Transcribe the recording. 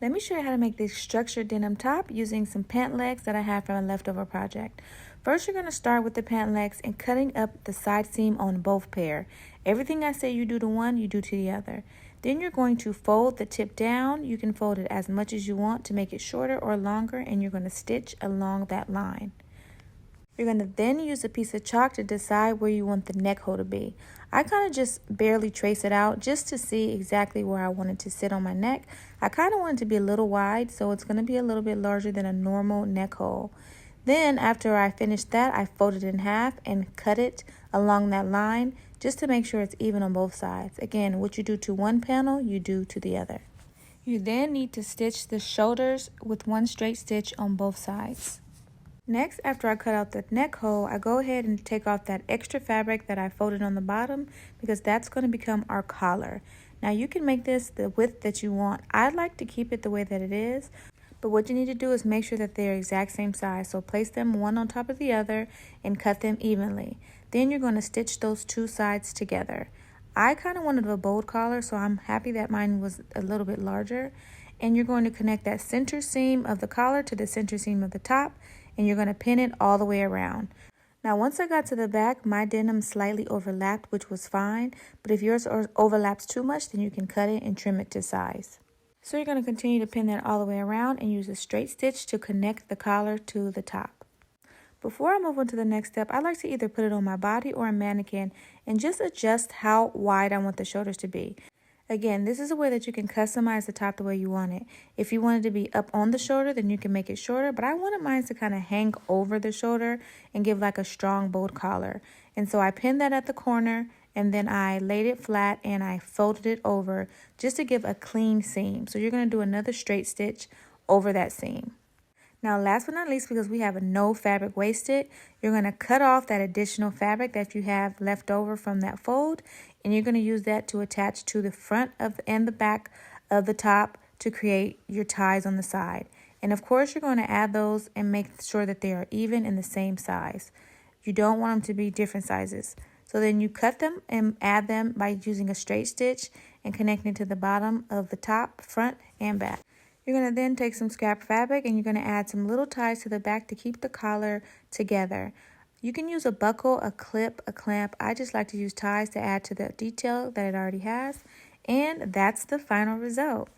Let me show you how to make this structured denim top using some pant legs that I have from a leftover project. First, you're going to start with the pant legs and cutting up the side seam on both pair. Everything I say you do to one, you do to the other. Then you're going to fold the tip down. You can fold it as much as you want to make it shorter or longer, and you're going to stitch along that line. You're going to then use a piece of chalk to decide where you want the neck hole to be. I kind of just barely trace it out just to see exactly where I want it to sit on my neck. I kind of want it to be a little wide, so it's going to be a little bit larger than a normal neck hole. Then after I finish that, I fold it in half and cut it along that line just to make sure it's even on both sides. Again, what you do to one panel, you do to the other. You then need to stitch the shoulders with one straight stitch on both sides. Next, after I cut out the neck hole, I go ahead and take off that extra fabric that I folded on the bottom because that's going to become our collar. Now you can make this the width that you want. I'd like to keep it the way that it is, but what you need to do is make sure that they're exact same size. So place them one on top of the other and cut them evenly. Then you're going to stitch those two sides together. I kind of wanted a bold collar, so I'm happy that mine was a little bit larger. And you're going to connect that center seam of the collar to the center seam of the top, and you're going to pin it all the way around. Now, once I got to the back, my denim slightly overlapped, which was fine. But if yours overlaps too much, then you can cut it and trim it to size. So you're going to continue to pin that all the way around and use a straight stitch to connect the collar to the top. Before I move on to the next step, I like to either put it on my body or a mannequin and just adjust how wide I want the shoulders to be. Again, this is a way that you can customize the top the way you want it. If you want it to be up on the shoulder, then you can make it shorter, but I wanted mine to kind of hang over the shoulder and give like a strong, bold collar. And so I pinned that at the corner, and then I laid it flat and I folded it over just to give a clean seam. So you're going to do another straight stitch over that seam. Now, last but not least, because we have a no fabric wasted, you're going to cut off that additional fabric that you have left over from that fold, and you're going to use that to attach to the front and the back of the top to create your ties on the side. And of course, you're going to add those and make sure that they are even in the same size. You don't want them to be different sizes. So then you cut them and add them by using a straight stitch and connecting to the bottom of the top, front, and back. You're going to then take some scrap fabric and you're going to add some little ties to the back to keep the collar together. You can use a buckle, a clip, a clamp. I just like to use ties to add to the detail that it already has. And that's the final result.